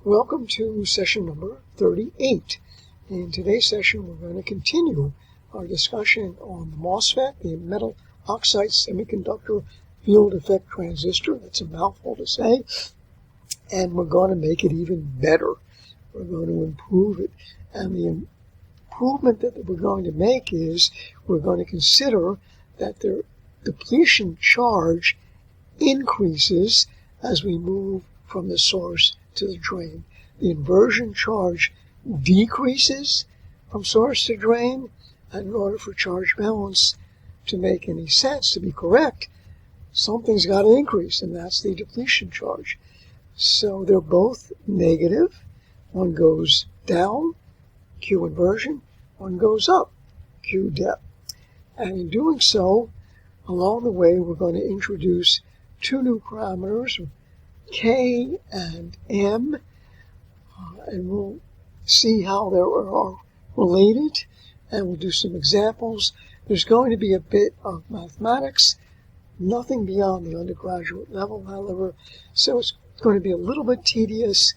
Welcome to session number 38. In today's session, we're going to continue our discussion on the MOSFET, the metal oxide semiconductor field effect transistor. That's a mouthful to say. And we're going to make it even better. We're going to improve it. And the improvement that we're going to make is we're going to consider that the depletion charge increases as we move from the source to the drain. The inversion charge decreases from source to drain, and in order for charge balance to make any sense, to be correct, something's got to increase, and that's the depletion charge. So they're both negative. One goes down, Q inversion, one goes up, Q depth. And in doing so, along the way, we're going to introduce two new parameters, K and M, and we'll see how they are related, and we'll do some examples. There's going to be a bit of mathematics, nothing beyond the undergraduate level, however, so it's going to be a little bit tedious,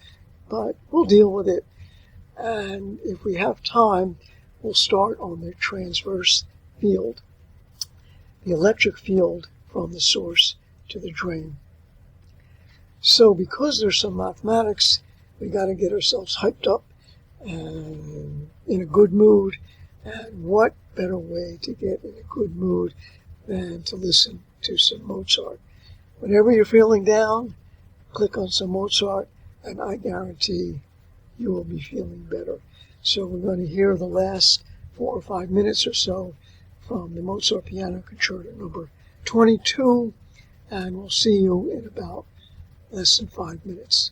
but we'll deal with it. And if we have time, we'll start on the transverse field, the electric field from the source to the drain. So because there's some mathematics, we got to get ourselves hyped up and in a good mood. And what better way to get in a good mood than to listen to some Mozart? Whenever you're feeling down, click on some Mozart, and I guarantee you will be feeling better. So we're going to hear the last 4 or 5 minutes or so from the Mozart Piano Concerto number 22, and we'll see you in about less than 5 minutes.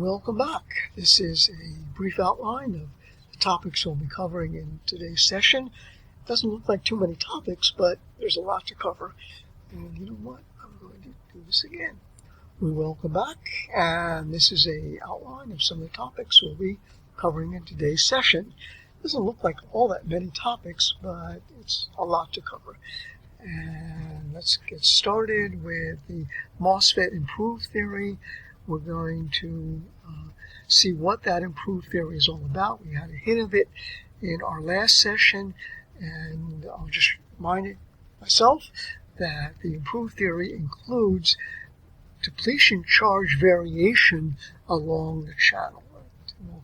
Welcome back. This is a brief outline of the topics we'll be covering in today's session. It doesn't look like too many topics, but there's a lot to cover. And you know what? I'm going to do this again. We welcome back, and this is an outline of some of the topics we'll be covering in today's session. It doesn't look like all that many topics, but it's a lot to cover. And let's get started with the MOSFET improved theory. We're going to see what that improved theory is all about. We had a hint of it in our last session, and I'll just remind myself that the improved theory includes depletion charge variation along the channel. We'll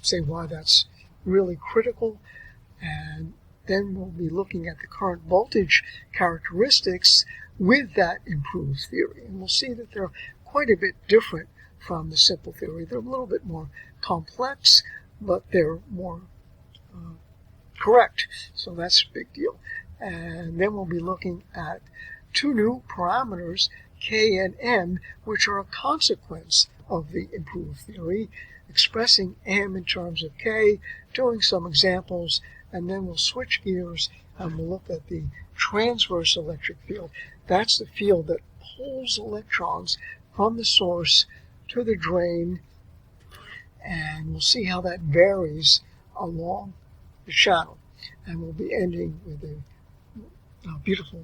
say why that's really critical, and then we'll be looking at the current voltage characteristics with that improved theory. And we'll see that they're quite a bit different from the simple theory. They're a little bit more complex, but they're more correct. So that's a big deal. And then we'll be looking at two new parameters, K and M, which are a consequence of the improved theory, expressing M in terms of K, doing some examples, and then we'll switch gears and we'll look at the transverse electric field. That's the field that pulls electrons from the source to the drain, and we'll see how that varies along the channel. And we'll be ending with a beautiful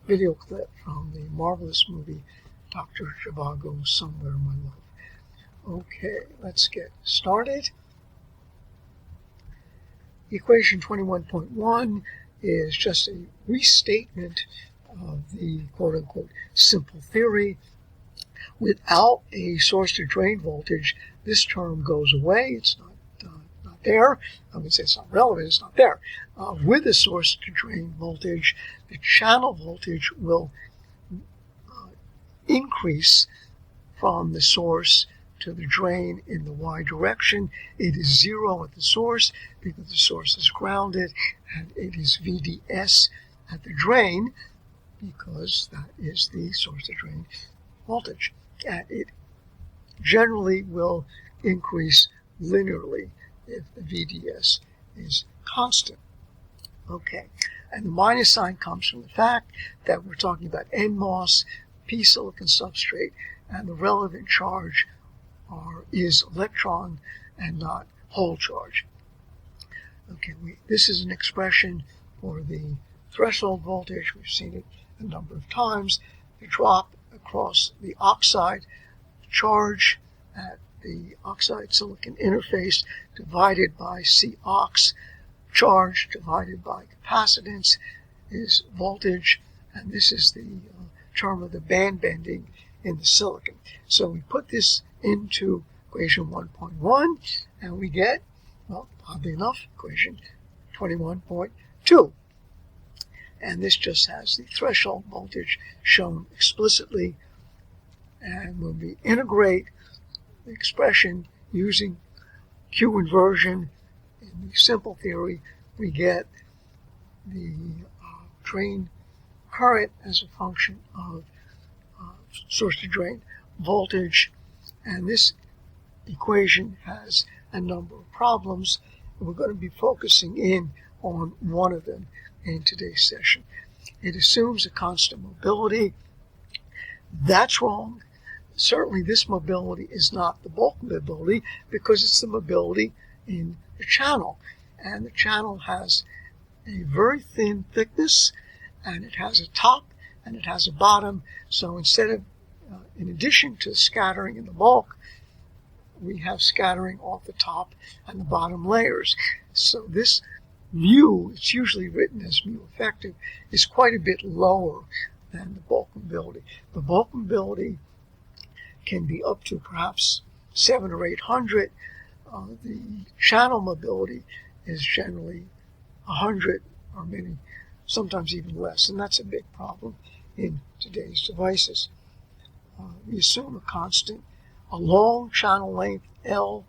video clip from the marvelous movie Dr. Zhivago, Somewhere My Love. Okay, let's get started. Equation 21.1 is just a restatement of the quote-unquote simple theory. Without a source-to-drain voltage, this term goes away. It's not there. I would say it's not relevant. It's not there. With a source-to-drain voltage, the channel voltage will increase from the source to the drain in the y direction. It is 0 at the source because the source is grounded, and it is VDS at the drain because that is the source-to-drain voltage. And it generally will increase linearly if the VDS is constant. Okay, and the minus sign comes from the fact that we're talking about NMOS, P-silicon substrate, and the relevant charge is electron and not hole charge. Okay, this is an expression for the threshold voltage. We've seen it a number of times. The drop across the oxide charge at the oxide silicon interface divided by Cox charge divided by capacitance is voltage, and this is the term of the band bending in the silicon. So we put this into equation 1.1 and we get, well, oddly enough, equation 21.2. And this just has the threshold voltage shown explicitly. And when we integrate the expression using Q inversion in the simple theory, we get the drain current as a function of source to drain voltage. And this equation has a number of problems. We're going to be focusing in on one of them in today's session. It assumes a constant mobility. That's wrong. Certainly this mobility is not the bulk mobility because it's the mobility in the channel. And the channel has a very thin thickness, and it has a top and it has a bottom. So instead of, in addition to scattering in the bulk, we have scattering off the top and the bottom layers. So this mu, it's usually written as mu effective, is quite a bit lower than the bulk mobility. The bulk mobility can be up to perhaps 700 or 800. The channel mobility is generally 100 or maybe sometimes even less, and that's a big problem in today's devices. We assume a constant, a long channel length L,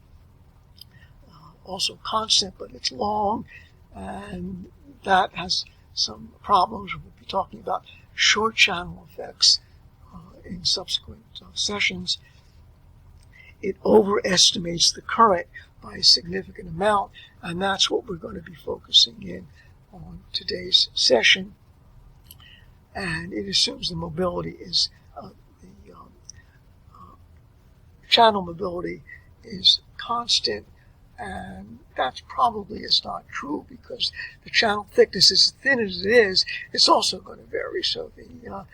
also constant, but it's long, and that has some problems. We'll be talking about short channel effects in subsequent sessions. it overestimates the current by a significant amount, and that's what we're going to be focusing in on today's session. And it assumes the mobility is channel mobility is constant, and that probably is not true because the channel thickness, as thin as it is, it's also going to vary. So the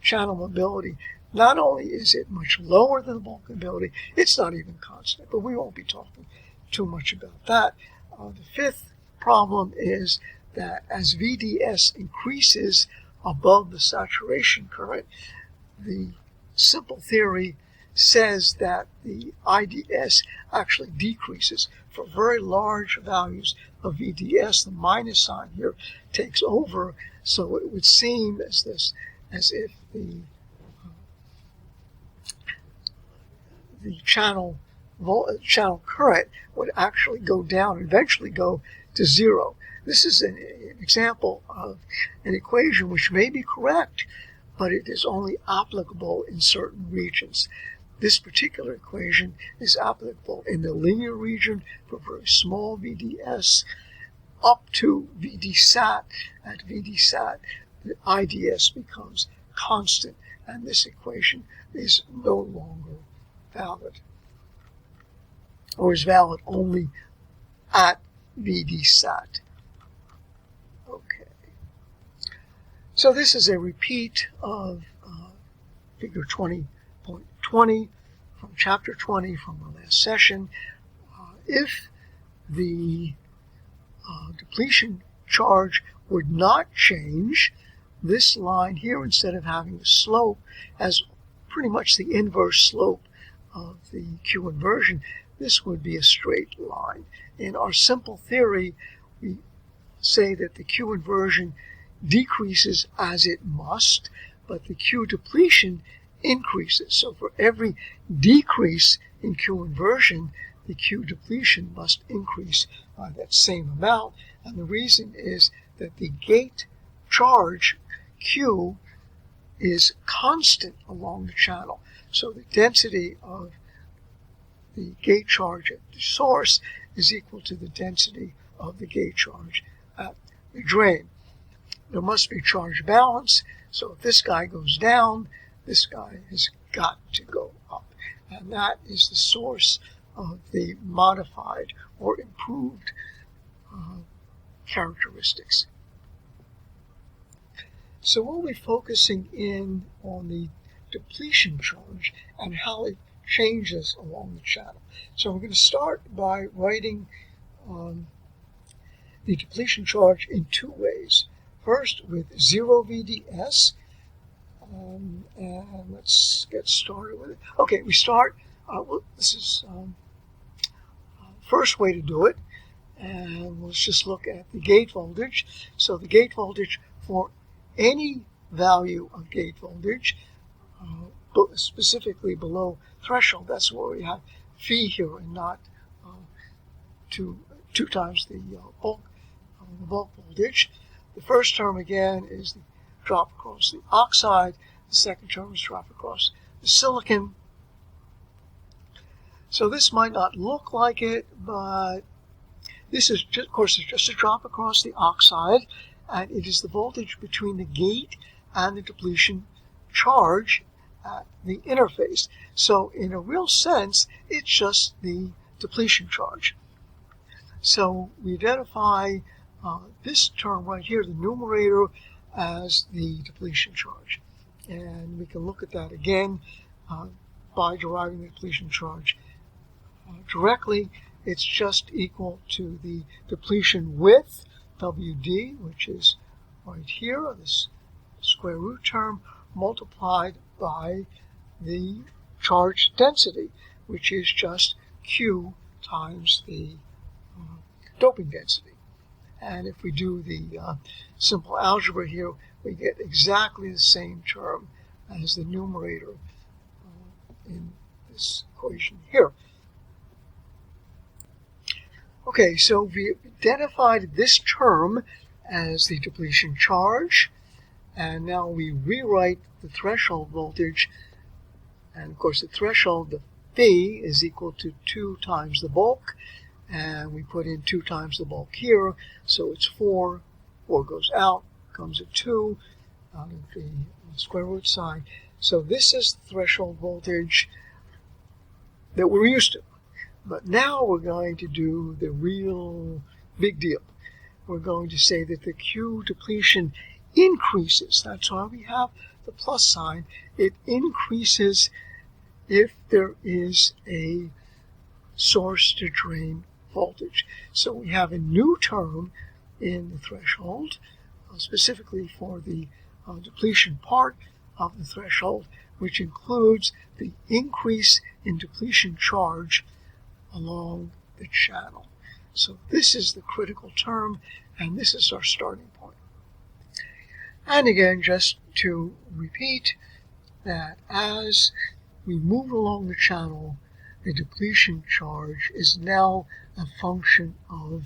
channel mobility, not only is it much lower than the bulk mobility, it's not even constant, but we won't be talking too much about that. The fifth problem is that as VDS increases above the saturation current, the simple theory says that the IDS actually decreases. For very large values of VDS, the minus sign here takes over, so it would seem as if the channel current would actually go down and eventually go to zero. This is an example of an equation which may be correct, but it is only applicable in certain regions. This particular equation is applicable in the linear region for very small VDS up to VDSAT. At VDSAT, the IDS becomes constant, and this equation is no longer valid, or is valid only at VDSAT. Okay. So this is a repeat of figure 20.20 from chapter 20 from our last session. If the depletion charge would not change, this line here, instead of having a slope, has pretty much the inverse slope of the Q inversion. This would be a straight line. In our simple theory, we say that the Q inversion decreases as it must, but the Q depletion increases. So for every decrease in Q inversion, the Q depletion must increase by that same amount. And the reason is that the gate charge Q is constant along the channel. So the density of the gate charge at the source is equal to the density of the gate charge at the drain. There must be charge balance, so if this guy goes down, this guy has got to go up. And that is the source of the modified or improved characteristics. So we'll be focusing in on the depletion charge and how it changes along the channel. So we're going to start by writing the depletion charge in two ways. First with 0 VDS, and let's get started with it. Okay, we start, this is first way to do it, and let's just look at the gate voltage. So the gate voltage for any value of gate voltage, specifically below threshold, that's where we have phi here and not two times the bulk voltage. The first term again is the drop across the oxide. The second term is drop across the silicon. So this might not look like it, but this is, just, of course, it's just a drop across the oxide, and it is the voltage between the gate and the depletion charge at the interface. So in a real sense, it's just the depletion charge. So we identify this term right here, the numerator, as the depletion charge. And we can look at that again by deriving the depletion charge directly. It's just equal to the depletion width, WD, which is right here, this square root term, multiplied by the charge density, which is just Q times the doping density. And if we do the simple algebra here, we get exactly the same term as the numerator in this equation here. Okay, so we identified this term as the depletion charge, and now we rewrite the threshold voltage, and of course the threshold, the B is equal to 2 times the bulk, and we put in 2 times the bulk here, so it's 4. 4 goes out, comes at 2 out of the square root side. So this is the threshold voltage that we're used to. But now we're going to do the real big deal. We're going to say that the Q depletion increases. That's why we have the plus sign. It increases if there is a source to drain voltage. So we have a new term in the threshold, specifically for the depletion part of the threshold, which includes the increase in depletion charge along the channel. So this is the critical term, and this is our starting point. And again, just to repeat that as we move along the channel, the depletion charge is now a function of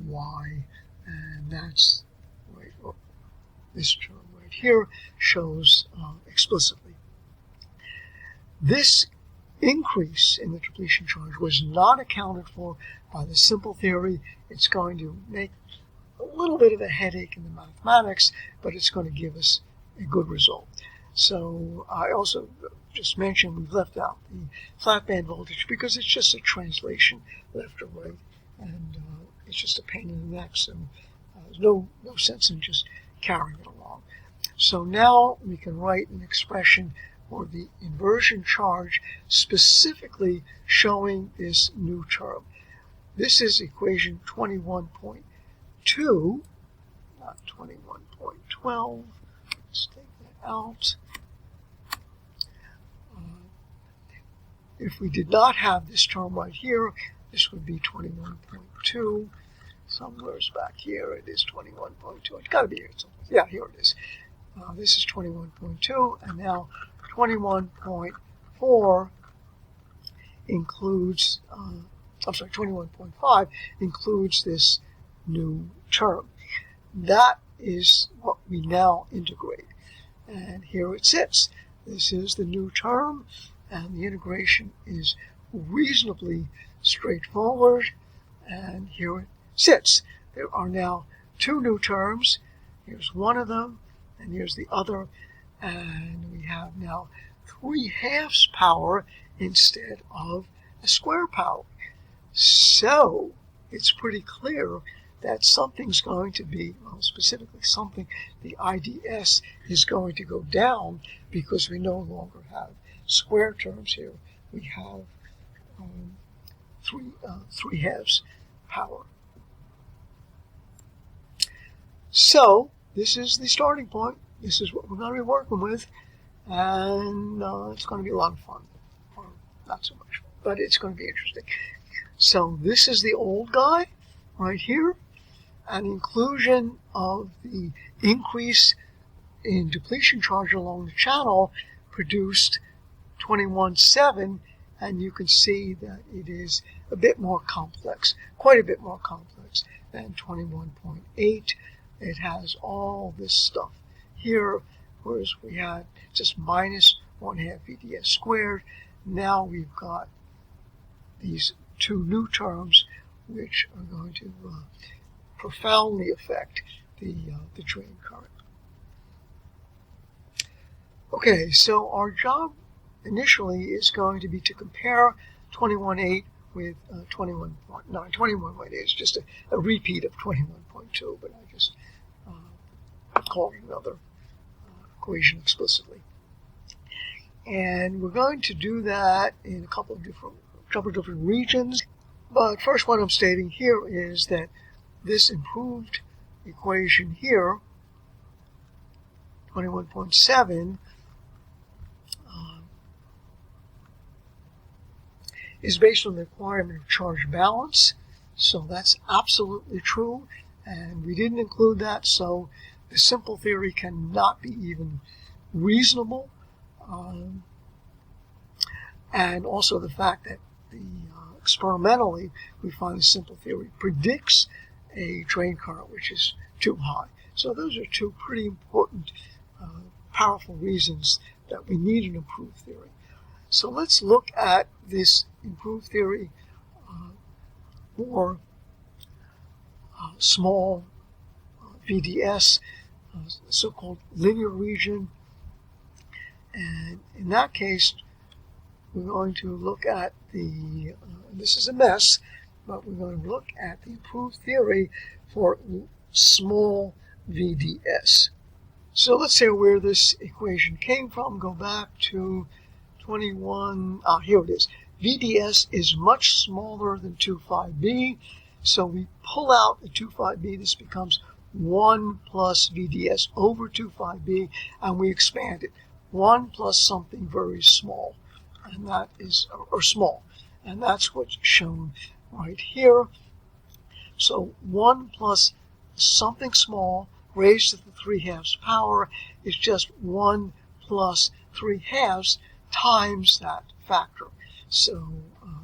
Y, and that's what this term right here shows explicitly. This increase in the depletion charge was not accounted for by the simple theory. It's going to make a little bit of a headache in the mathematics, but it's going to give us a good result. So I also just mentioned we've left out the flat band voltage because it's just a translation left or right, and it's just a pain in the neck, so there's no sense in just carrying it along. So now we can write an expression for the inversion charge, specifically showing this new term. This is equation 21.2, not 21.12. Let's take that out. If we did not have this term right here, this would be 21.2. Somewhere's back here, it is 21.2. It's got to be here somewhere. Yeah, here it is. This is 21.2, and now 21.4 includes, 21.5 includes this new term. That is what we now integrate. And here it sits. This is the new term, and the integration is reasonably straightforward. And here it sits. There are now 2 new terms. Here's one of them, and here's the other. And we have now 3/2 power instead of a square power. So it's pretty clear that something's going to be, well, specifically something, the IDS is going to go down because we no longer have square terms here. We have 3/2 power. So this is the starting point. This is what we're going to be working with, and it's going to be a lot of fun. Or not so much, but it's going to be interesting. So this is the old guy right here. An inclusion of the increase in depletion charge along the channel produced 21.7, and you can see that it is a bit more complex, quite a bit more complex than 21.8. It has all this stuff here, whereas we had just minus 1/2 VDS squared. Now we've got these 2 new terms which are going to profoundly affect the drain current. Okay, so our job initially is going to be to compare 21.8 with 21.9. 21.8 is just a repeat of 21.2, but I just called it another equation explicitly. And we're going to do that in a couple of different regions. But first, what I'm stating here is that this improved equation here, 21.7, is based on the requirement of charge balance. So that's absolutely true, and we didn't include that, so the simple theory cannot be even reasonable. And also the fact that experimentally we find the simple theory predicts a drain current which is too high. So those are 2 pretty important, powerful reasons that we need an improved theory. So let's look at this improved theory for small VDS, so-called linear region. And in that case, we're going to look at this is a mess, but we're going to look at the improved theory for small VDS. So let's say where this equation came from. Go back to 21. Here it is. VDS is much smaller than 25b. So we pull out the 25b. This becomes 1 plus VDS over 25b, and we expand it. 1 plus something very small, and that is, or small, and that's what's shown right here. So 1 plus something small raised to the 3/2 power is just 1 plus 3/2 times that factor. So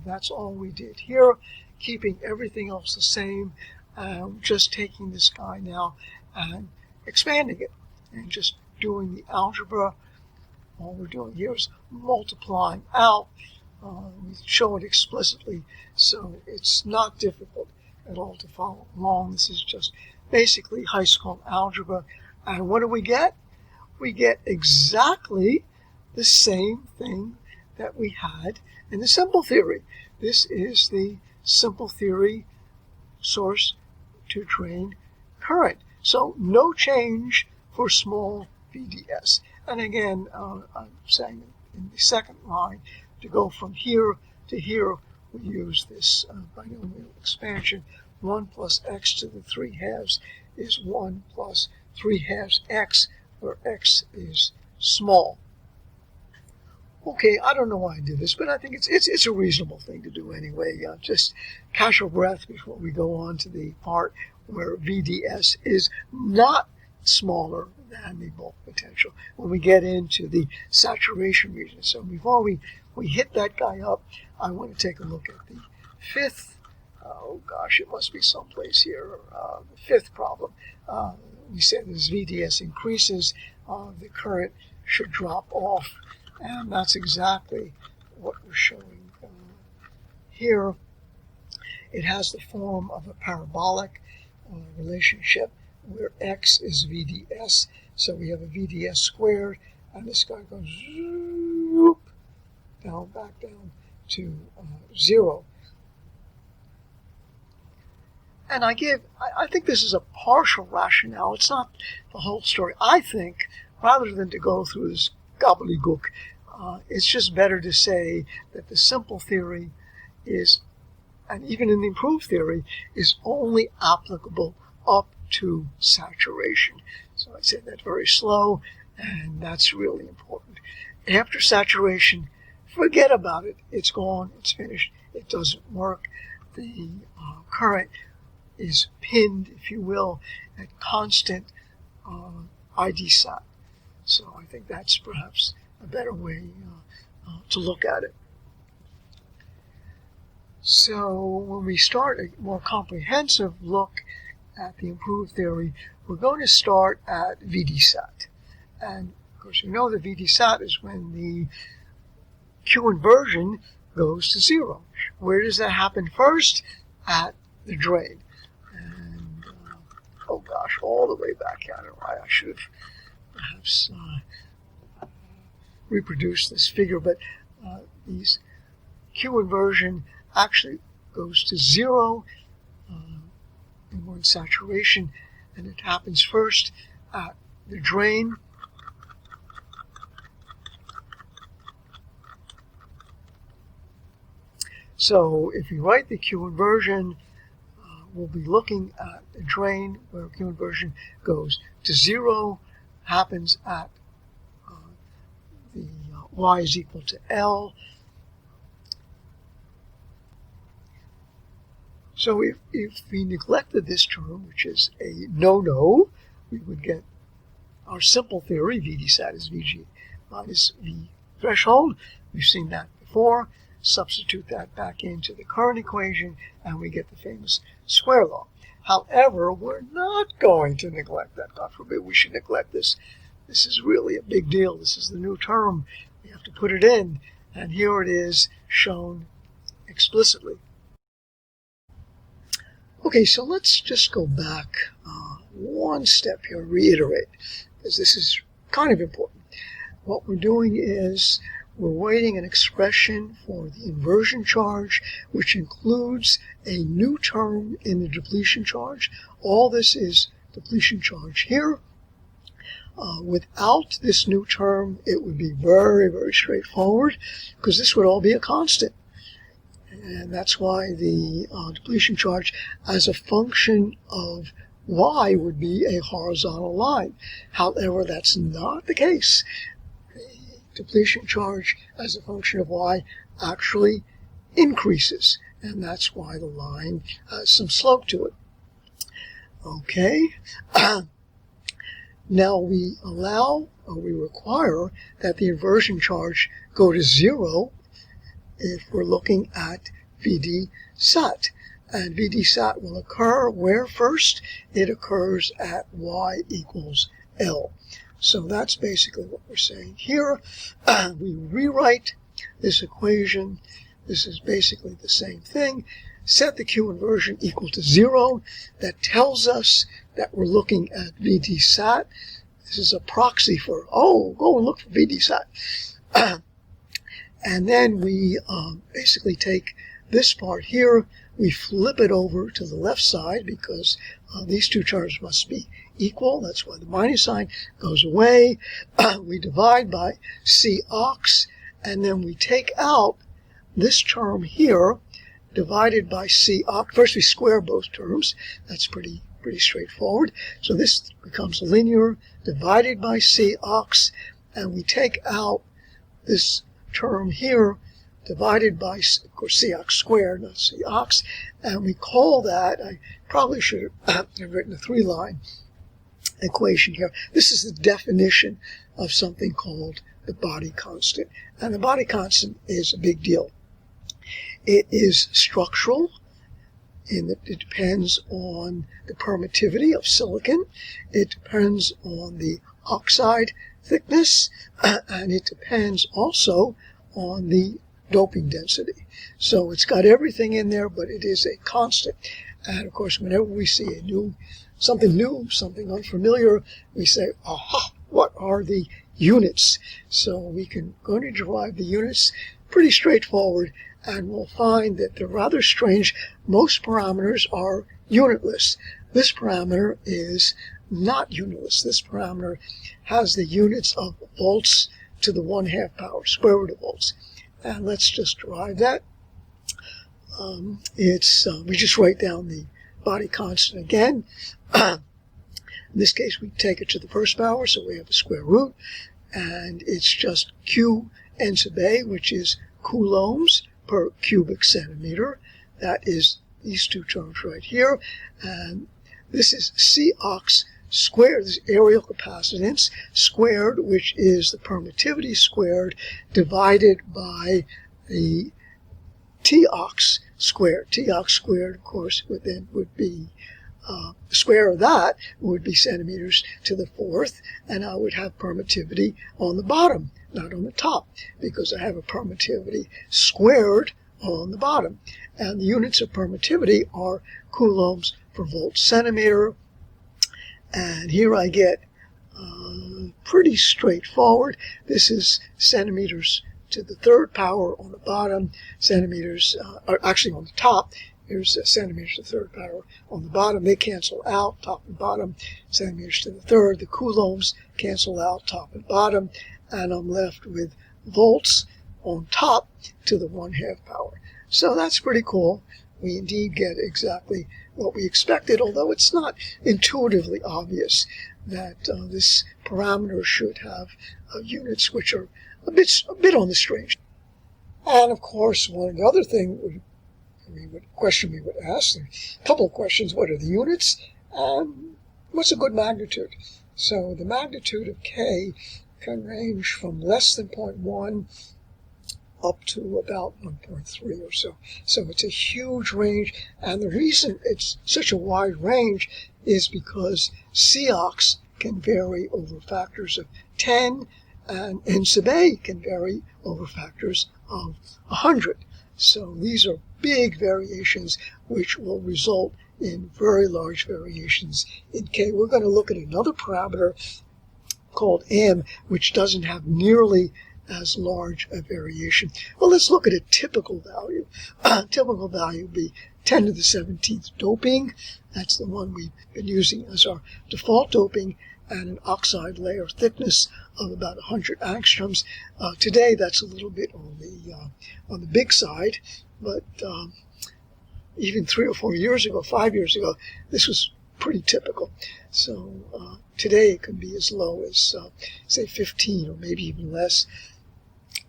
that's all we did here, keeping everything else the same, just taking this guy now and expanding it and just doing the algebra. All we're doing here is multiplying out. We show it explicitly, so it's not difficult at all to follow along. This is just basically high school algebra. And what do we get? We get exactly the same thing that we had in the simple theory. This is the simple theory source to drain current. So no change for small VDS. And again, I'm saying in the second line, to go from here to here, we use this binomial expansion. 1 plus x to the 3/2 is 1 plus 3/2 x, where x is small. Okay, I don't know why I did this, but I think it's a reasonable thing to do anyway. Just catch our breath before we go on to the part where VDS is not smaller than the bulk potential when we get into the saturation region. So before we hit that guy up, I want to take a look at the fifth. Oh gosh, it must be someplace here. The fifth problem. We said as VDS increases, the current should drop off, and that's exactly what we're showing here. It has the form of a parabolic relationship where x is VDS. So we have a VDS squared, and this guy goes zoop, back down to 0. And I think this is a partial rationale. It's not the whole story. I think, rather than to go through this gobbledygook, it's just better to say that the simple theory is, and even in the improved theory, is only applicable up to saturation. So I said that very slow, and that's really important. After saturation, forget about it. It's gone. It's finished. It doesn't work. The current is pinned, if you will, at constant ID sat. So I think that's perhaps a better way to look at it. So when we start a more comprehensive look at the improved theory, we're going to start at VDSAT. And of course, you know the VDSAT is when the Q inversion goes to 0. Where does that happen first? At the drain. And, oh gosh, all the way back at it. I should have perhaps reproduced this figure, but these Q inversion actually goes to 0 and we're in saturation, and it happens first at the drain. So if you write the Q inversion, we'll be looking at the drain where Q inversion goes to 0, happens at the y is equal to L. So if we neglected this term, which is a no-no, we would get our simple theory, VDSAT is Vg minus V threshold. We've seen that before. Substitute that back into the current equation, and we get the famous square law. However, we're not going to neglect that. God forbid we should neglect this. This is really a big deal. This is the new term. We have to put it in, And here it is shown explicitly. Okay, so let's just go back one step here, reiterate, because this is kind of important. What we're doing is we're writing an expression for the inversion charge, which includes a new term in the depletion charge. All this is depletion charge here. Without this new term, it would be very, very straightforward, because this would all be a constant. And that's why the depletion charge as a function of y would be a horizontal line. However, that's not the case. The depletion charge as a function of y actually increases, and that's why the line has some slope to it. Okay. Now we require that the inversion charge go to 0 if we're looking at VD sat. And VD sat will occur where first? It occurs at y equals L. So that's basically what we're saying here. We rewrite this equation. This is basically the same thing. Set the Q inversion equal to 0. That tells us that we're looking at VD sat. This is a proxy for, go and look for VD sat. And then we basically take this part here, we flip it over to the left side because these two terms must be equal. That's why the minus sign goes away. We divide by C ox, and then we take out this term here, divided by C ox. First we square both terms. That's pretty straightforward. So this becomes linear, divided by C ox, and we take out this term here, divided by, of course, C ox squared, not C ox, and we call that, I probably should have written a 3-line equation here. This is the definition of something called the body constant, and the body constant is a big deal. It is structural in that it depends on the permittivity of silicon, it depends on the oxide thickness, and it depends also on the doping density. So it's got everything in there, but it is a constant. And of course, whenever we see something unfamiliar, we say, aha, what are the units? So we can go to derive the units, pretty straightforward, and we'll find that they're rather strange. Most parameters are unitless. This parameter is not unitless. This parameter has the units of volts to the 1/2 power, square root of volts. And let's just derive that. We just write down the body constant again. In this case, we take it to the first power, so we have a square root. And it's just Q n sub A, which is coulombs per cubic centimeter. That is these two terms right here. And this is C ox squared, this areal capacitance squared, which is the permittivity squared, divided by the T ox squared. T ox squared, of course, would be the square of that would be centimeters to the 4th, and I would have permittivity on the bottom, not on the top, because I have a permittivity squared on the bottom. And the units of permittivity are coulombs per volt centimeter. And here I get pretty straightforward. This is centimeters to the 3rd power on the bottom, centimeters, or actually on the top. Here's centimeters to the 3rd power on the bottom. They cancel out, top and bottom, centimeters to the 3rd. The coulombs cancel out, top and bottom. And I'm left with volts on top to the 1/2 power. So that's pretty cool. We indeed get exactly what we expected, although it's not intuitively obvious that this parameter should have units which are a bit on the strange. And of course, one other thing question we would ask, a couple of questions: what are the units, and what's a good magnitude? So the magnitude of K can range from less than 0.1 up to about 1.3 or so. So it's a huge range, and the reason it's such a wide range is because C ox can vary over factors of 10, and n sub a can vary over factors of 100. So these are big variations which will result in very large variations in k. We're going to look at another parameter called m, which doesn't have nearly as large a variation. Well, let's look at a typical value. Typical value would be 10 to the 17th doping. That's the one we've been using as our default doping, and an oxide layer thickness of about 100 angstroms. Today, that's a little bit on the big side, but even 3 or 4 years ago, 5 years ago, this was pretty typical. So today it can be as low as say 15 or maybe even less.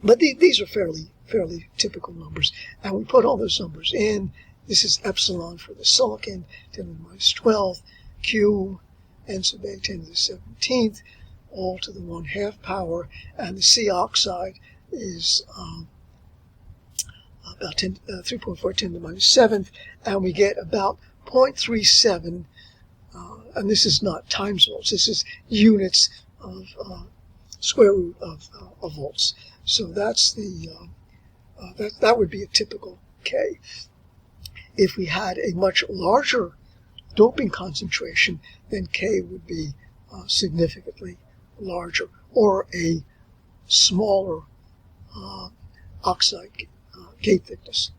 But these are fairly typical numbers, and we put all those numbers in. This is epsilon for the silicon, 10 to the minus 12, Q, n sub a, 10 to the 17th, all to the 1/2 power, and the C oxide is about 3.4 10 to the minus 7th, and we get about 0.37, and this is not times volts, this is units of square root of volts. So that's that would be a typical K. If we had a much larger doping concentration, then K would be significantly larger, or a smaller oxide gate thickness.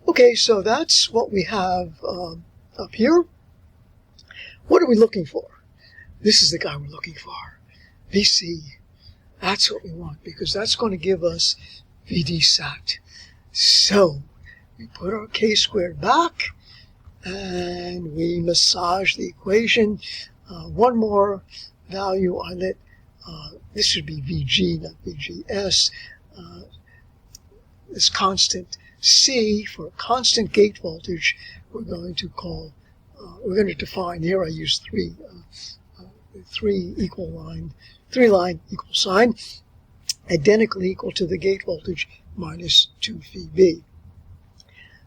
Okay, so that's what we have up here. What are we looking for? This is the guy we're looking for, VC. That's what we want, because that's going to give us VD-SAT. So we put our k squared back, and we massage the equation. One more value I let, this should be VG, not VGS. This constant C, for constant gate voltage, we're going to define, here I use three line equal sign, identically equal to the gate voltage minus 2 phi.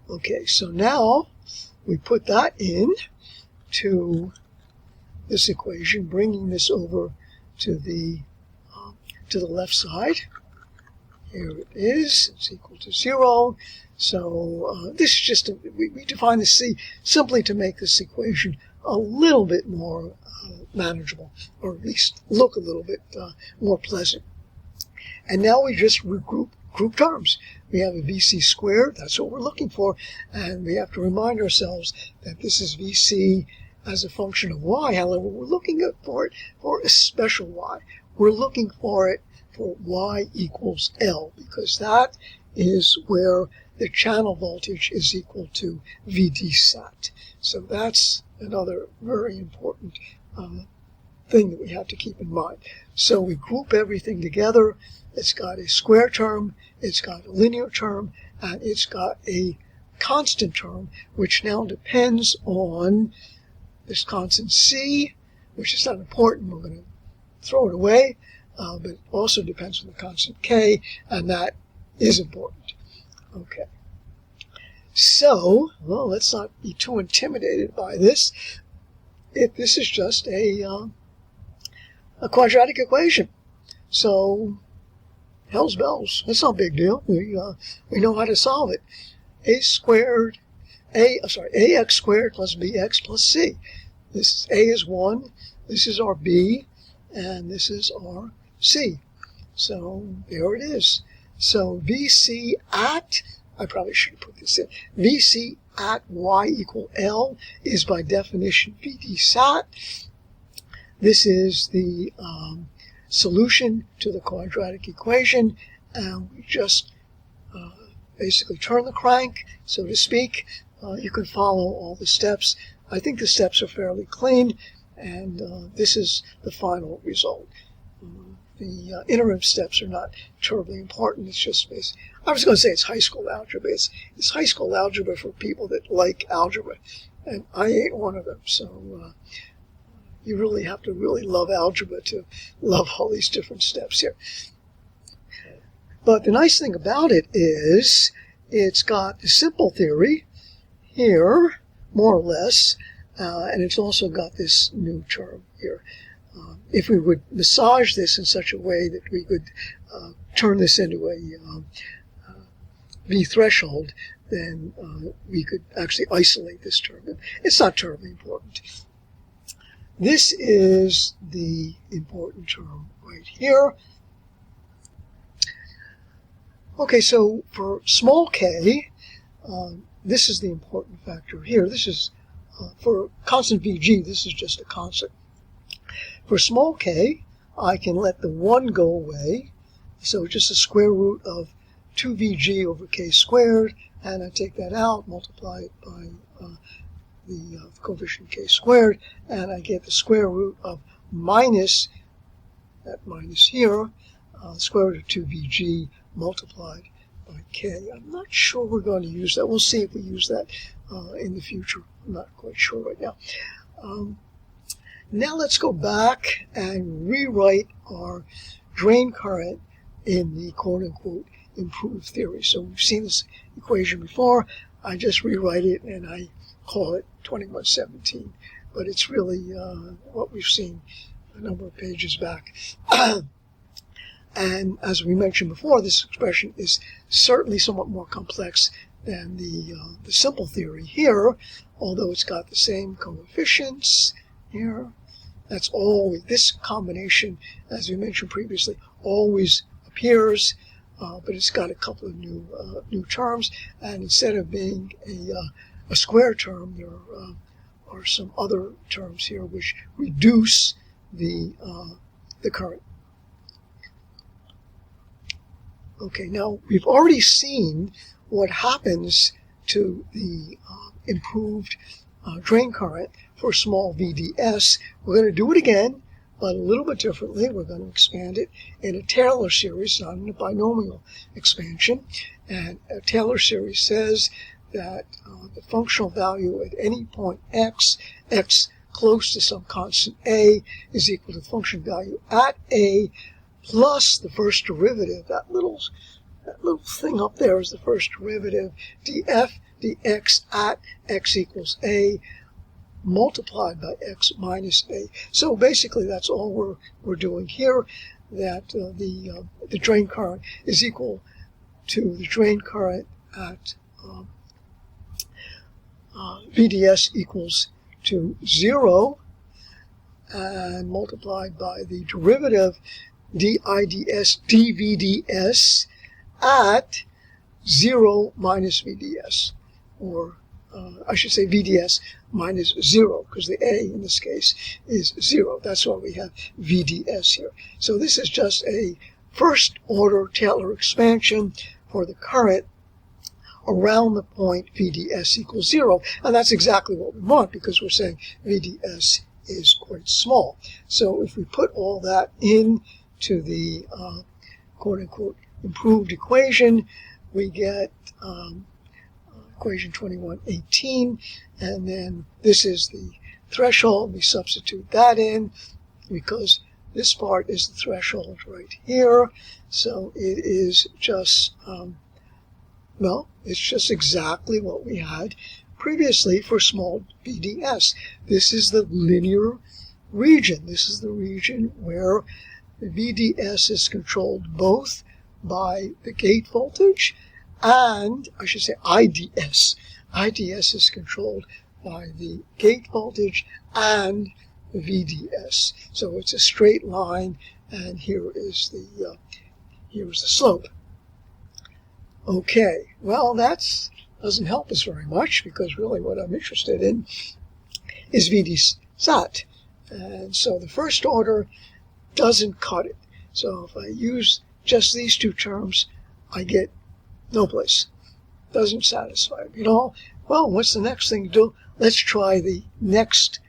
Okay, so now we put that in to this equation, bringing this over to the left side. Here it is. It's equal to 0. So this is just we define the C simply to make this equation a little bit more manageable, or at least look a little bit more pleasant. And now we just group terms. We have a VC squared, that's what we're looking for, and we have to remind ourselves that this is VC as a function of y. However, we're looking for it for a special y. We're looking for it for y equals L, because that is where the channel voltage is equal to VD-SAT. So that's another very important thing that we have to keep in mind. So we group everything together. It's got a square term, it's got a linear term, and it's got a constant term, which now depends on this constant C, which is not important. We're going to throw it away, but it also depends on the constant K, and that is important. Okay. So, well, let's not be too intimidated by this. This is just a quadratic equation. So, hell's bells. It's no big deal. We know how to solve it. Ax squared plus bx plus c. This A is 1, this is our b, and this is our c. So there it is. So VC at, I probably should have put this in, VC at y equal L is by definition VD-SAT. This is the solution to the quadratic equation, and we just basically turn the crank, so to speak. You can follow all the steps. I think the steps are fairly clean, and this is the final result. The interim steps are not terribly important. It's just basic. I was going to say it's high school algebra. It's high school algebra for people that like algebra, and I ain't one of them. So you really have to really love algebra to love all these different steps here. But the nice thing about it is it's got the simple theory here, more or less, and it's also got this new term here. If we would massage this in such a way that we could turn this into a V threshold, then we could actually isolate this term. It's not terribly important. This is the important term right here. Okay, so for small k, this is the important factor here. This is, for constant Vg, this is just a constant. For small k, I can let the 1 go away, so just the square root of 2Vg over k squared, and I take that out, multiply it by the coefficient k squared, and I get the square root of minus, that minus here, square root of 2Vg multiplied by k. I'm not sure we're going to use that. We'll see if we use that in the future. I'm not quite sure right now. Now let's go back and rewrite our drain current in the quote-unquote improved theory. So we've seen this equation before. I just rewrite it and I call it 2117. But it's really what we've seen a number of pages back. And as we mentioned before, this expression is certainly somewhat more complex than the simple theory here, although it's got the same coefficients here. That's always, this combination, as we mentioned previously, always appears, but it's got a couple of new terms, and instead of being a square term, there are some other terms here which reduce the current. Okay, now we've already seen what happens to the improved drain current for small VDS. We're going to do it again, but a little bit differently. We're going to expand it in a Taylor series, not in a binomial expansion. And a Taylor series says that the functional value at any point x close to some constant a, is equal to the function value at a plus the first derivative. That little thing up there is the first derivative, df dx at x equals a, multiplied by x minus a. So basically that's all we're doing here, that the drain current is equal to the drain current at VDS equals to 0, and multiplied by the derivative dids dVds at 0 minus VDS, or I should say VDS minus 0, because the A in this case is 0. That's why we have VDS here. So this is just a first order Taylor expansion for the current around the point VDS equals 0. And that's exactly what we want, because we're saying VDS is quite small. So if we put all that into the quote-unquote improved equation, we get equation 2118, and then this is the threshold. We substitute that in because this part is the threshold right here. So it is just, well, it's just exactly what we had previously for small VDS. This is the linear region. This is the region where the VDS is controlled both by the gate voltage and, I should say, IDS. IDS is controlled by the gate voltage and the VDS. So it's a straight line, and here is the slope. Okay, well, that doesn't help us very much, because really what I'm interested in is VDSat. And so the first order doesn't cut it. So if I use just these two terms, I get no place. Doesn't satisfy me at all. Well, what's the next thing to do? Let's try the next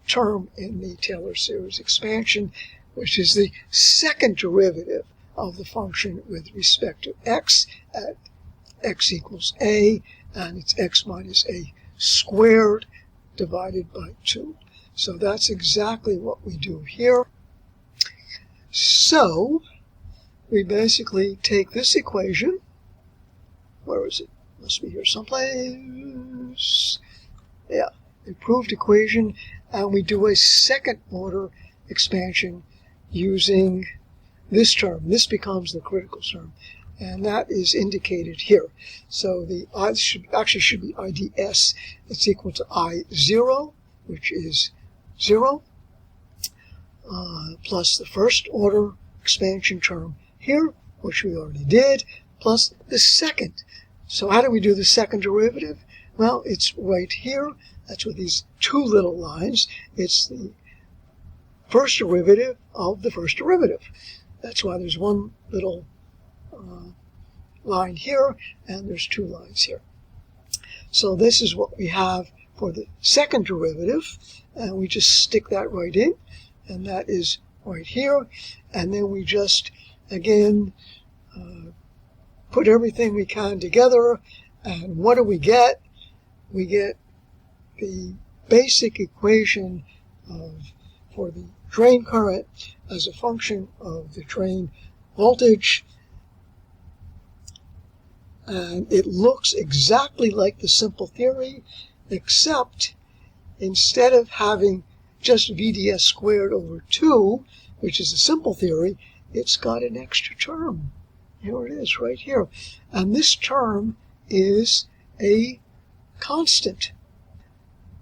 term in the Taylor series expansion, which is the second derivative of the function with respect to x at x equals a, and it's x minus a squared divided by 2. So that's exactly what we do here. So we basically take this equation. Where is it? Must be here someplace. Yeah, improved equation, and we do a second order expansion using this term. This becomes the critical term, and that is indicated here. So the I should be IDS. It's equal to I0, which is 0, plus the first order expansion term here, which we already did, plus the second. So how do we do the second derivative? Well, it's right here. That's with these two little lines. It's the first derivative of the first derivative. That's why there's one little line here, and there's two lines here. So this is what we have for the second derivative, and we just stick that right in, and that is right here. And then we just, again, put everything we can together, and what do we get? We get the basic equation for the drain current as a function of the drain voltage, and it looks exactly like the simple theory, except instead of having just VDS squared over 2, which is a simple theory, it's got an extra term. Here it is, right here. And this term is a constant.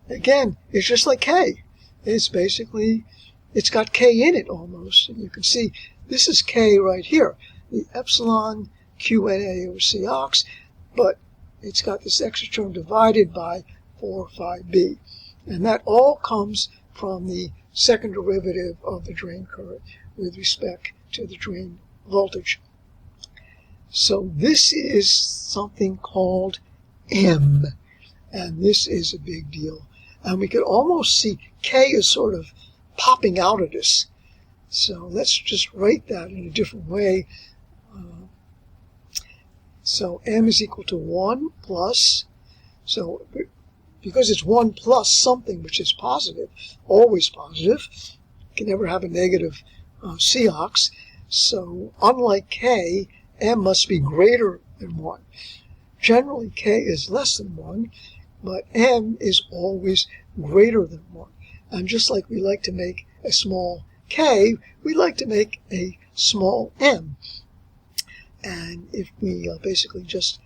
Again, it's just like K. It's basically, it's got K in it almost. And you can see this is K right here, the epsilon QNA over Cox, but it's got this extra term divided by 4 phi b. And that all comes from the second derivative of the drain current with respect to the drain voltage. So this is something called M, and this is a big deal. And we could almost see K is sort of popping out of this. So let's just write that in a different way. So M is equal to 1 plus, so because it's 1 plus something which is positive, always positive, you can never have a negative Cox. So unlike K, M must be greater than 1. Generally, K is less than 1, but M is always greater than 1. And just like we like to make a small k, we like to make a small m. And if we basically just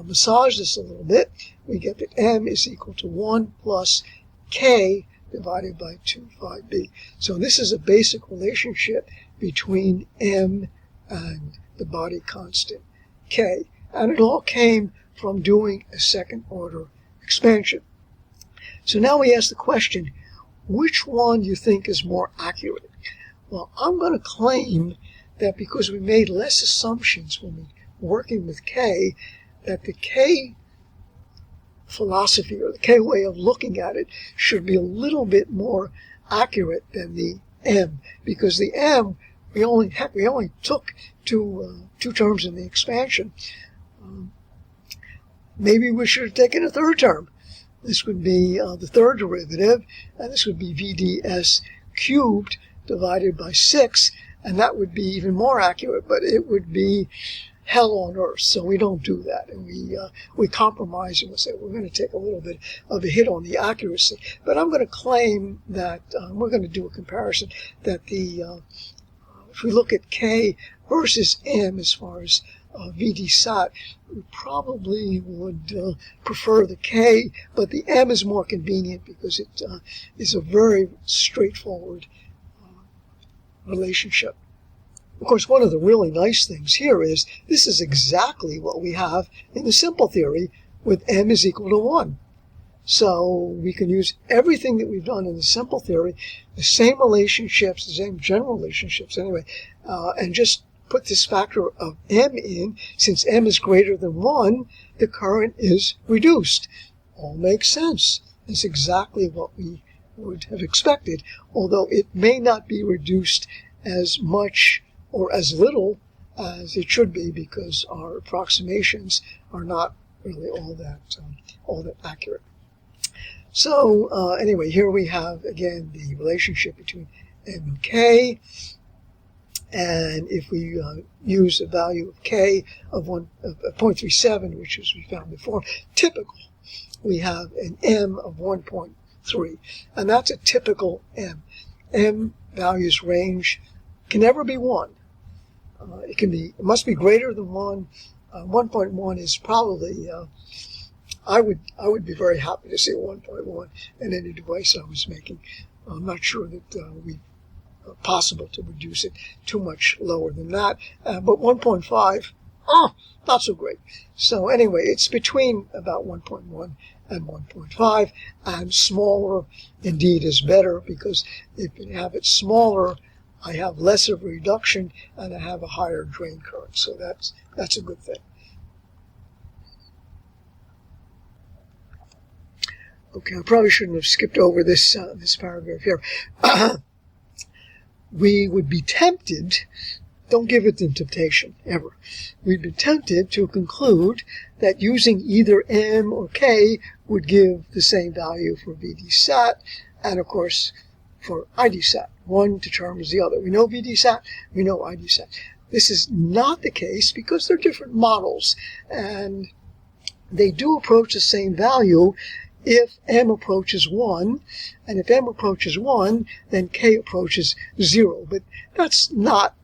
massage this a little bit, we get that m is equal to 1 plus k divided by 2 phi b. So this is a basic relationship between m and the body constant k. And it all came from doing a second order expansion. So now we ask the question, which one do you think is more accurate? Well, I'm going to claim that because we made less assumptions when we were working with K, that the K philosophy or the K way of looking at it should be a little bit more accurate than the M, because the M we only took two terms in the expansion. Maybe we should have taken a third term. This would be the third derivative, and this would be VDS cubed divided by 6, and that would be even more accurate, but it would be hell on earth, so we don't do that. And we compromise and we say we're going to take a little bit of a hit on the accuracy. But I'm going to claim that we're going to do a comparison that if we look at K versus M as far as VD SAT, we probably would prefer the K, but the M is more convenient because it is a very straightforward relationship. Of course, one of the really nice things here is this is exactly what we have in the simple theory with M is equal to 1. So we can use everything that we've done in the simple theory, the same relationships, the same general relationships anyway, and just put this factor of M in. Since M is greater than 1, the current is reduced. All makes sense. It's exactly what we would have expected, although it may not be reduced as much or as little as it should be because our approximations are not really all that accurate. So anyway, here we have again the relationship between M and K, and if we use a value of K of 0.37, which as we found before, typical, we have an M of 1.37. 3. And that's a typical M. M values range can never be 1. It must be greater than 1. 1.1 is probably, I would be very happy to see 1.1 in any device I was making. I'm not sure that we possible to reduce it too much lower than that, but 1.5, not so great. So anyway, it's between about 1.1 and 1.5, and smaller indeed is better, because if you have it smaller, I have less of a reduction and I have a higher drain current. So that's a good thing. Okay, I probably shouldn't have skipped over this paragraph here. We would be tempted, don't give it the temptation, ever. We'd be tempted to conclude that using either M or K would give the same value for VDSAT, and of course for IDSAT. One determines the other. We know VDSAT, we know IDSAT. This is not the case because they're different models, and they do approach the same value if M approaches 1, and if M approaches 1, then K approaches 0. But that's not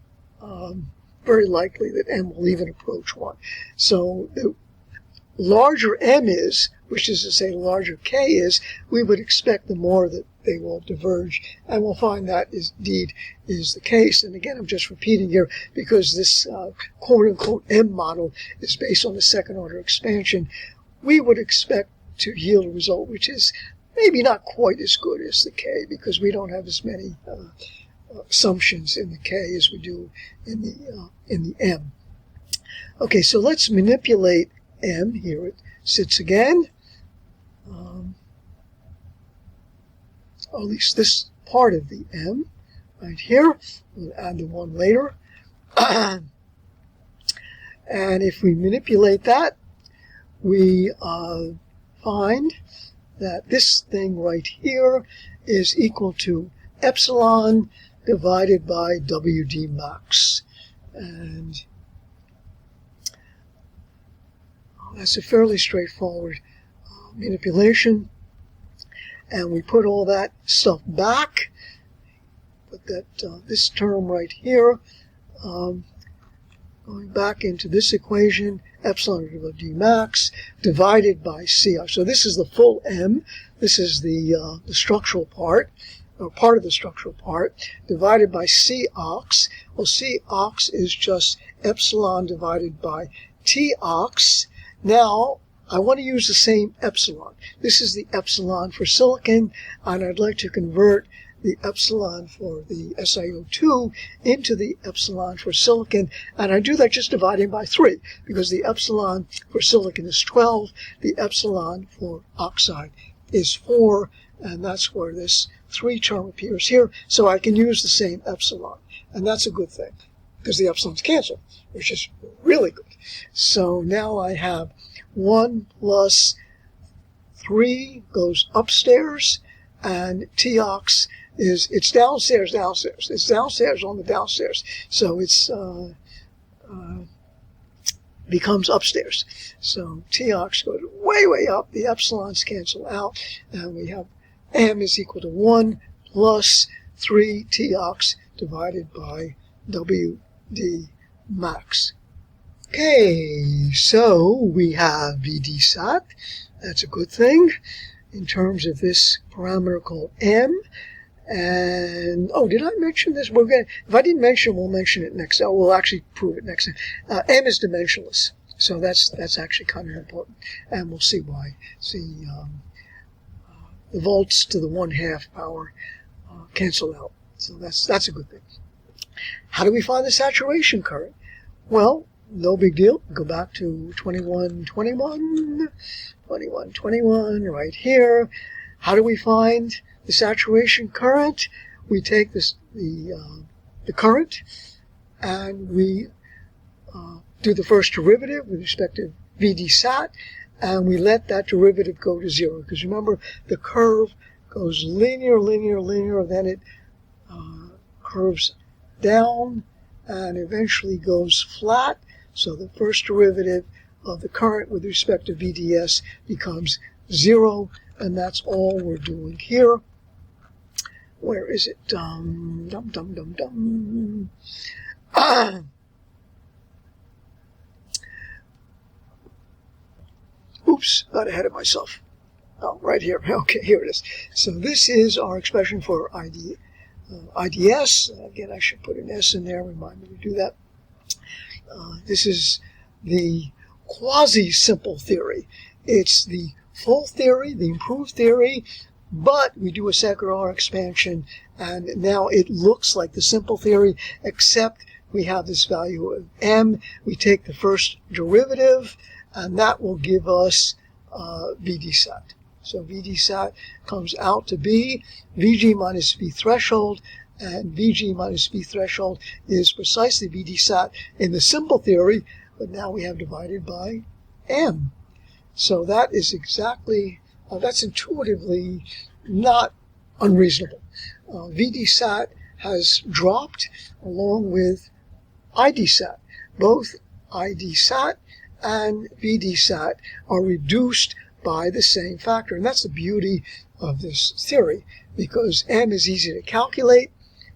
very likely that M will even approach 1. So the larger M is, which is to say the larger K is, we would expect the more that they will diverge, and we'll find that indeed is the case. And again, I'm just repeating here because this quote-unquote M model is based on a second-order expansion. We would expect to yield a result which is maybe not quite as good as the K, because we don't have as many assumptions in the K as we do in the M. Okay, so let's manipulate M. Here it sits again. Or at least this part of the M right here. We'll add the 1 later. And if we manipulate that, we find that this thing right here is equal to epsilon divided by WD max. And that's a fairly straightforward manipulation. And we put all that stuff back. Put that this term right here going back into this equation, epsilon over d max divided by CI. So this is the full M. This is the structural part, or part of the structural part, divided by Cox. Well, Cox is just epsilon divided by Tox. Now, I want to use the same epsilon. This is the epsilon for silicon, and I'd like to convert the epsilon for the SiO2 into the epsilon for silicon, and I do that just dividing by 3, because the epsilon for silicon is 12, the epsilon for oxide is 4, and that's where this 3 term appears here, so I can use the same epsilon, and that's a good thing, because the epsilons cancel, which is really good. So now I have 1 plus 3 goes upstairs, and Tox it's downstairs. It's downstairs on the downstairs. So it's becomes upstairs. So Tox goes way, way up. The epsilons cancel out, and we have M is equal to 1 plus 3 Tox divided by WD max. Okay, so we have VDSAT. That's a good thing in terms of this parameter called M. And, did I mention this? If I didn't mention it, we'll mention it next. We'll actually prove it next time. M is dimensionless. So that's actually kind of important. And we'll see why. See, the volts to the 1/2 power cancel out. So that's a good thing. How do we find the saturation current? Well, no big deal. Go back to 2121 right here. How do we find the saturation current? We take the current, and we do the first derivative with respect to VDSAT, and we let that derivative go to 0. Because remember, the curve goes linear, then it curves down and eventually goes flat. So the first derivative of the current with respect to VDS becomes 0, and that's all we're doing here. Where is it? Dum, dum, dum, dum, dum. Oops, got ahead of myself. Oh, right here. Okay, here it is. So this is our expression for IDS. Again, I should put an S in there. Remind me to do that. This is the quasi-simple theory. It's the full theory, the improved theory, but we do a second order expansion, and now it looks like the simple theory, except we have this value of m. We take the first derivative, and that will give us VD-sat. So VD-sat comes out to be VG minus V threshold, and VG minus V threshold is precisely VD-sat in the simple theory, but now we have divided by m. So that is exactly, that's intuitively not unreasonable. VD-sat has dropped along with ID-sat. Both ID-sat and VD-sat are reduced by the same factor. And that's the beauty of this theory, because m is easy to calculate.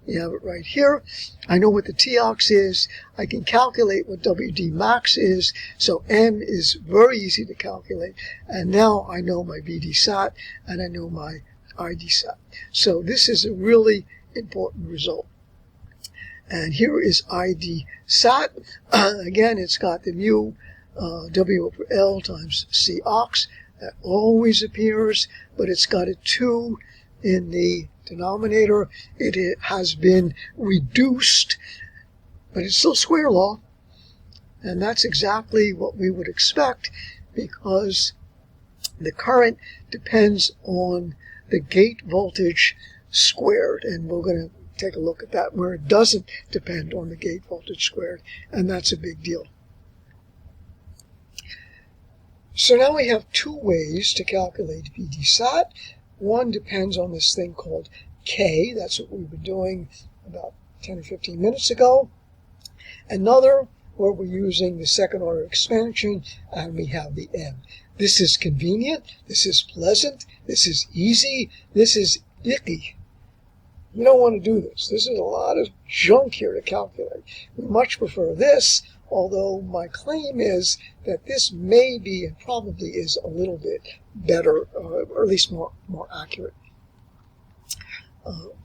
You have it right here. I know what the Tox is. I can calculate what WD max is. So m is very easy to calculate. And now I know my VD-sat and I know my ID-sat. So this is a really important result. And here is ID-sat. Again, it's got the mu W over L times Cox. That always appears, but it's got a 2 in the denominator. It has been reduced, but it's still square law. And that's exactly what we would expect, because the current depends on the gate voltage squared. And we're going to take a look at that where it doesn't depend on the gate voltage squared. And that's a big deal. So now we have two ways to calculate VD-sat. One depends on this thing called K. That's what we were doing about 10 or 15 minutes ago. Another where we're using the second order expansion and we have the M. This is convenient. This is pleasant. This is easy. This is icky. You don't want to do this. This is a lot of junk here to calculate. We much prefer this, although my claim is that this may be and probably is a little bit better, or at least more accurate.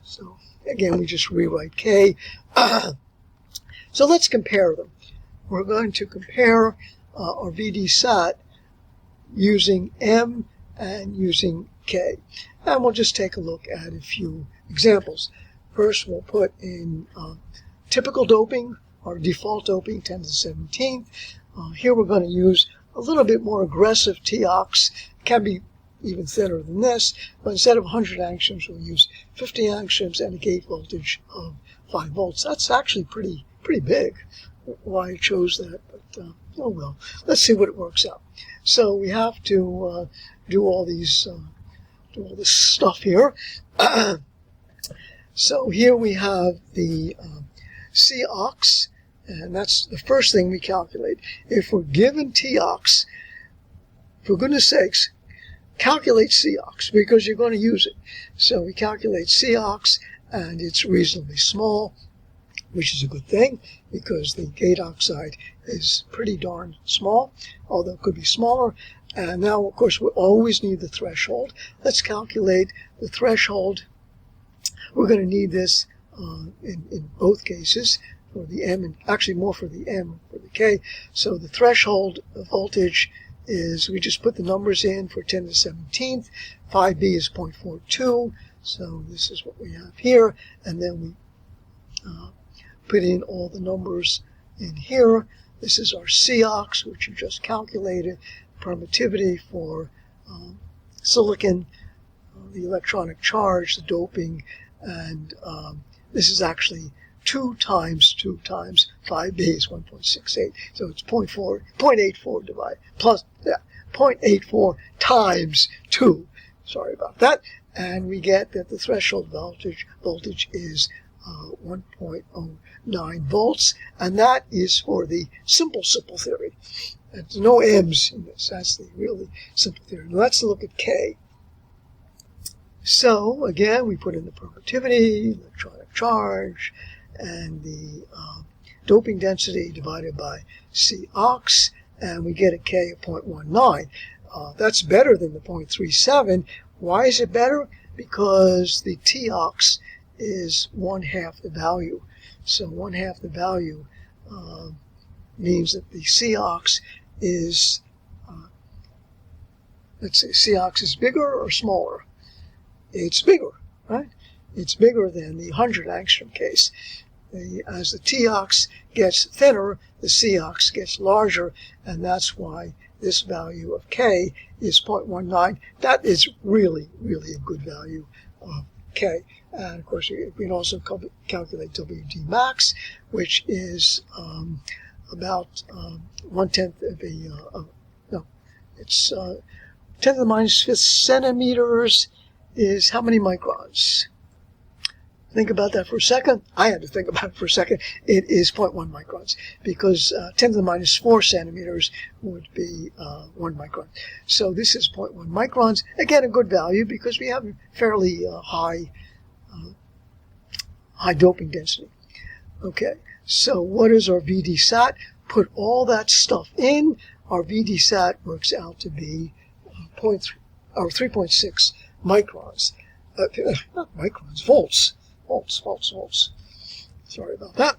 So again, we just rewrite K. So let's compare them. We're going to compare our VD-sat using M and using K. And we'll just take a look at a few examples. First, we'll put in typical doping, or default doping, 10 to the 17th. Here we're going to use a little bit more aggressive Tox. It can be even thinner than this, but instead of 100 angstroms, we'll use 50 angstroms and a gate voltage of 5 volts. That's actually pretty big. Why I chose that, but oh well. Let's see what it works out. So we have to do all this stuff here. So here we have the Cox, and that's the first thing we calculate. If we're given Tox, for goodness sakes, calculate Cox, because you're going to use it. So we calculate Cox, and it's reasonably small, which is a good thing, because the gate oxide is pretty darn small, although it could be smaller. And now, of course, we always need the threshold. Let's calculate the threshold. We're going to need this in both cases, for the M, and actually more for the M for the K. So the threshold voltage is, we just put the numbers in for 10 to the 17th. 5B is 0.42, so this is what we have here. And then we put in all the numbers in here. This is our Cox, which you just calculated. Permittivity for silicon, the electronic charge, the doping, and this is actually 2 times 5B is 1.68. So it's 0.84 divided plus 0.84 times 2. Sorry about that. And we get that the threshold voltage is 1.09 volts, and that is for the simple theory. There's no M's in this. That's the really simple theory. Now let's look at K. So again, we put in the permittivity, electronic charge, and the doping density divided by C-ox, and we get a K of 0.19. That's better than the 0.37. Why is it better? Because the T-ox is 1/2 the value. So 1/2 the value means that the C-ox is, let's say, C-ox is bigger or smaller? It's bigger, right? It's bigger than the 100 angstrom case. As the T-ox gets thinner, the C-ox gets larger, and that's why this value of K is 0.19. That is really, really a good value of K. And of course, we can also calculate WD max, which is about 1/10 of it's 10 to the minus 5 centimeters is how many microns? Think about that for a second. I had to think about it for a second. It is 0.1 microns because 10 to the minus 4 centimeters would be 1 micron. So this is 0.1 microns. Again, a good value because we have a fairly high doping density. Okay, so what is our VD-SAT? Put all that stuff in. Our VD-SAT works out to be 3.6 microns. Not microns, volts. Volts. Sorry about that.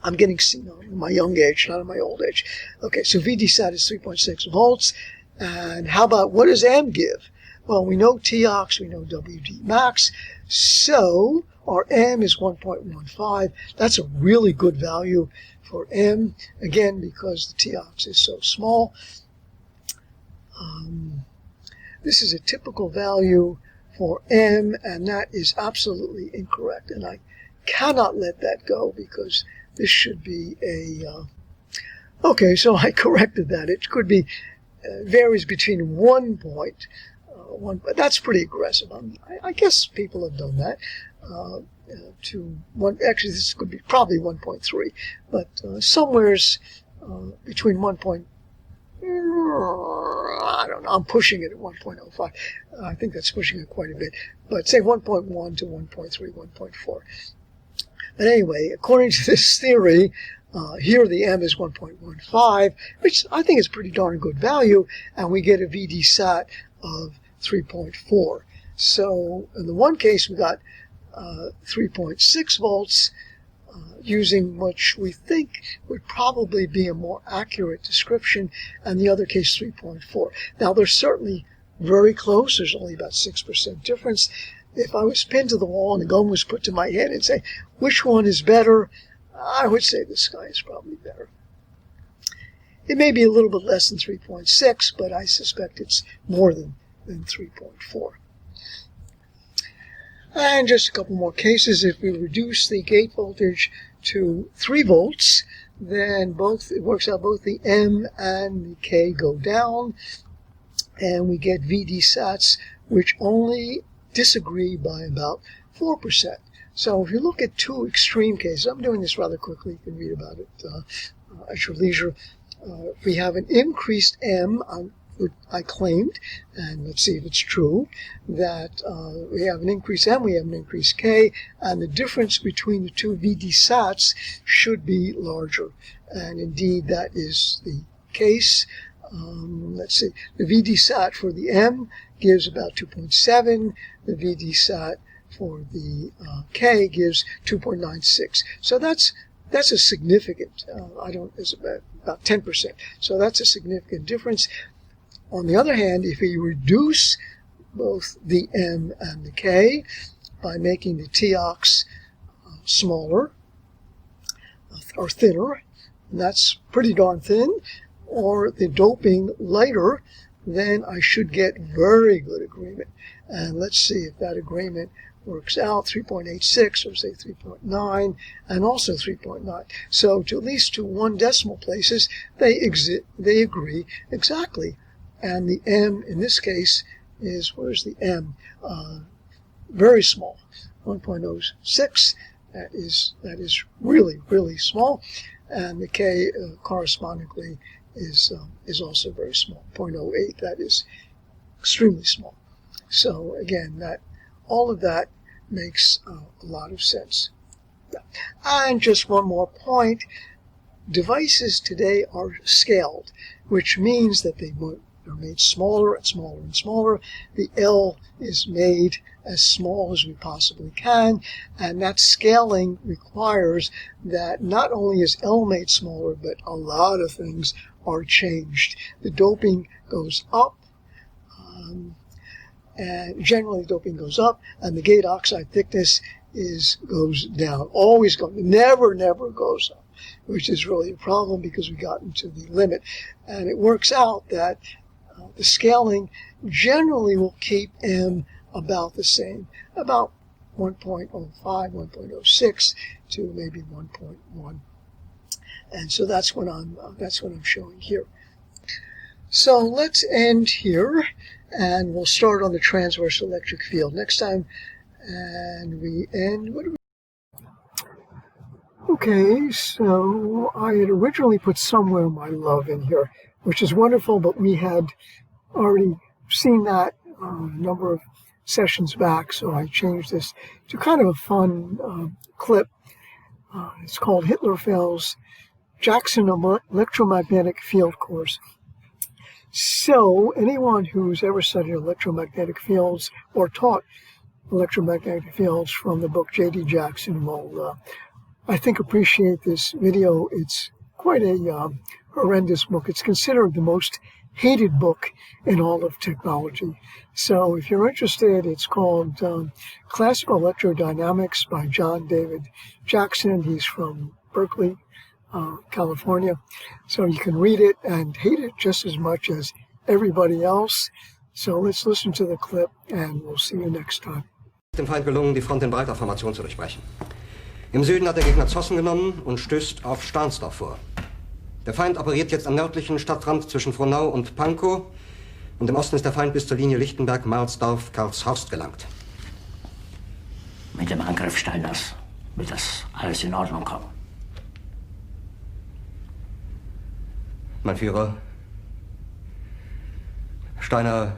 I'm getting senile in my young age, not in my old age. Okay, so VD-SAT is 3.6 volts. And how about, what does M give? Well, we know T-ox, we know WD max. So our M is 1.15. That's a really good value for M, again, because the T-ox is so small. This is a typical value for M, and that is absolutely incorrect. And I cannot let that go because this should be a... okay, so I corrected that. It could be, varies between 1 point, but that's pretty aggressive. I guess people have done that. To one, actually, this could be probably 1.3, but somewhere's between 1. I don't know. I'm pushing it at 1.05. I think that's pushing it quite a bit. But say 1.1 to 1.3, 1.4. But anyway, according to this theory, here the M is 1.15, which I think is pretty darn good value, and we get a VD-SAT of 3.4. So in the one case, we got 3.6 volts, using which we think would probably be a more accurate description, and the other case 3.4. Now they're certainly very close. There's only about 6% difference. If I was pinned to the wall and a gun was put to my head and say, which one is better? I would say this guy is probably better. It may be a little bit less than 3.6, but I suspect it's more than 3.4. And just a couple more cases. If we reduce the gate voltage to 3 volts, then it works out both the M and the K go down, and we get VD-SATs which only disagree by about 4%. So if you look at two extreme cases, I'm doing this rather quickly, you can read about it at your leisure. If we have an increased M, I claimed, and let's see if it's true, that we have an increased M, we have an increased K, and the difference between the two VD-SATs should be larger. And indeed, that is the case. Let's see, the VD-SAT for the M gives about 2.7, the VD-SAT for the K gives 2.96. So that's a significant, it's about 10%. So that's a significant difference. On the other hand, if we reduce both the M and the K by making the T-ox smaller or thinner, and that's pretty darn thin, or the doping lighter, then I should get very good agreement. And let's see if that agreement works out, 3.86 or say 3.9, and also 3.9. So to at least to 1 decimal places, they agree exactly. And the M in this case is, where's the M? Very small, 1.06. That is really, really small. And the K correspondingly is also very small, 0.08. That is extremely small. So again, all of that makes a lot of sense. And just one more point. Devices today are scaled, which means that they're made smaller and smaller and smaller. The L is made as small as we possibly can, and that scaling requires that not only is L made smaller, but a lot of things are changed. The doping goes up, and generally doping goes up, and the gate oxide thickness goes down. Always goes, never goes up, which is really a problem because we got into the limit. And it works out that the scaling generally will keep M about the same, about 1.05, 1.06 to maybe 1.1. And so that's what I'm showing here. So let's end here, and we'll start on the transverse electric field next time. And we end, Okay, so I had originally put Somewhere My Love in here, which is wonderful, but we had already seen that a number of sessions back, so I changed this to kind of a fun clip. It's called Hitler Fails Jackson Electromagnetic Field Course. So anyone who's ever studied electromagnetic fields or taught electromagnetic fields from the book J.D. Jackson will, I think, appreciate this video. It's quite a horrendous book. It's considered the most hated book in all of technology. So if you're interested, it's called Classical Electrodynamics by John David Jackson. He's from Berkeley, California. So you can read it and hate it just as much as everybody else. So let's listen to the clip, and we'll see you next time. Dem Feind gelungen, die Front in breiter Formation zu durchbrechen. Im Süden hat der Gegner Zossen genommen und stößt auf Stahnsdorf vor. Der Feind operiert jetzt am nördlichen Stadtrand zwischen Frohnau und Pankow, und im Osten ist der Feind bis zur Linie Lichtenberg-Marsdorf-Karlshorst gelangt. Mit dem Angriff Steiners wird das alles in Ordnung kommen. Mein Führer, Steiner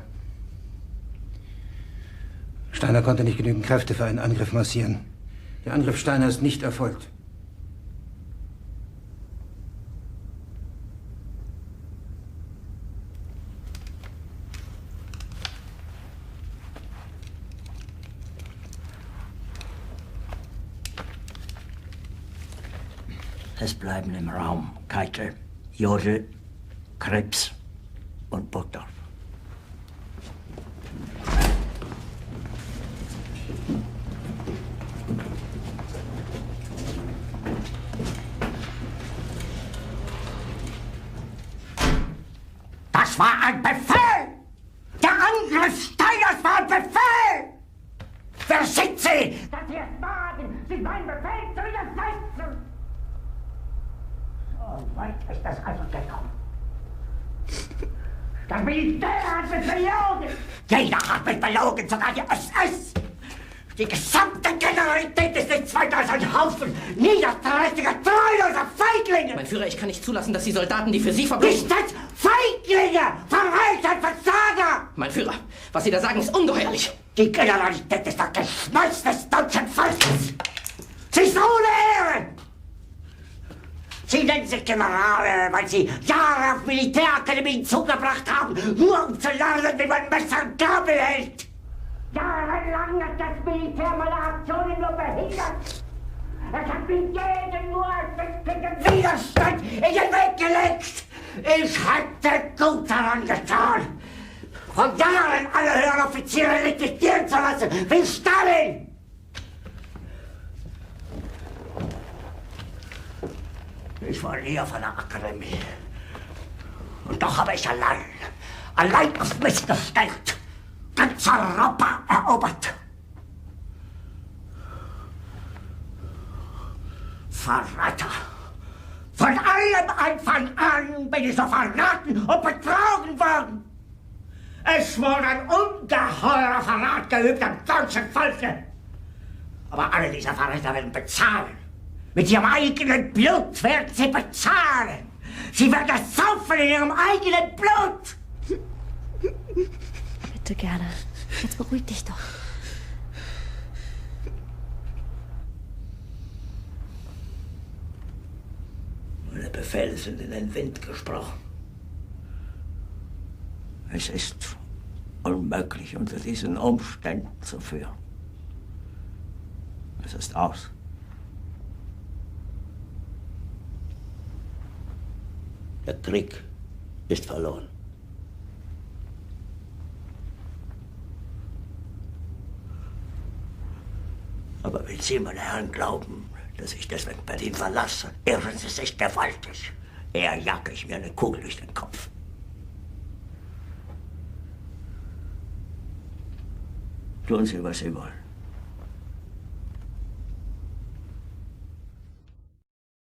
konnte nicht genügend Kräfte für einen Angriff massieren. Der Angriff Steiner ist nicht erfolgt. Es bleiben im Raum Keitel, Jodl, Krebs und Burgdorf. Das war ein Befehl! Der Angriff Steiners war ein Befehl! Wer sind Sie, dass Sie es wagen, sich meinen Befehl zu widersetzen? So weit ist das also gekommen. Das Militär hat mich belogen! Jeder hat mich belogen, sogar die SS! Die gesamte Generalität ist nichts weiter als ein Haufen niederträchtiger, treuloser Feiglinge! Mein Führer, ich kann nicht zulassen, dass die Soldaten, die für Sie verbringen... Nicht als Feiglinge! Verreiter, Versager! Mein Führer, was Sie da sagen, ist ungeheuerlich! Die Generalität ist das Geschmeiß des deutschen Volkes! Sie ist ohne Ehre! Sie nennen sich Generale, weil Sie Jahre auf Militärakademien zugebracht haben, nur um zu lernen, wie man Messer und Gabel hält! Jahrelang hat das Militär meine Aktionen nur behindert. Es hat mir jeden nur ersichtlichen Widerstand in den Weg gelegt. Ich hätte gut daran getan, von Jahren alle höheren Offiziere liquidieren zu lassen, wie Stalin. Ich war nie auf einer Akademie. Und doch habe ich allein auf mich gestellt, ganz Europa erobert. Verräter! Von allem Anfang an bin ich so verraten und betrogen worden. Es wurde ein ungeheurer Verrat geübt am deutschen Volke. Aber alle diese Verräter werden bezahlen. Mit ihrem eigenen Blut werden sie bezahlen. Sie werden es saufen in ihrem eigenen Blut. Bitte gerne. jetzt beruhig dich doch. Meine Befehle sind in den Wind gesprochen. Es ist unmöglich, unter diesen Umständen zu führen. Es ist aus. Der Krieg ist verloren. Aber wenn Sie, meine Herren, glauben, dass ich deswegen Berlin verlasse, irren Sie sich gewaltig. Eher jage ich mir eine Kugel durch den Kopf. Tun Sie, was Sie wollen.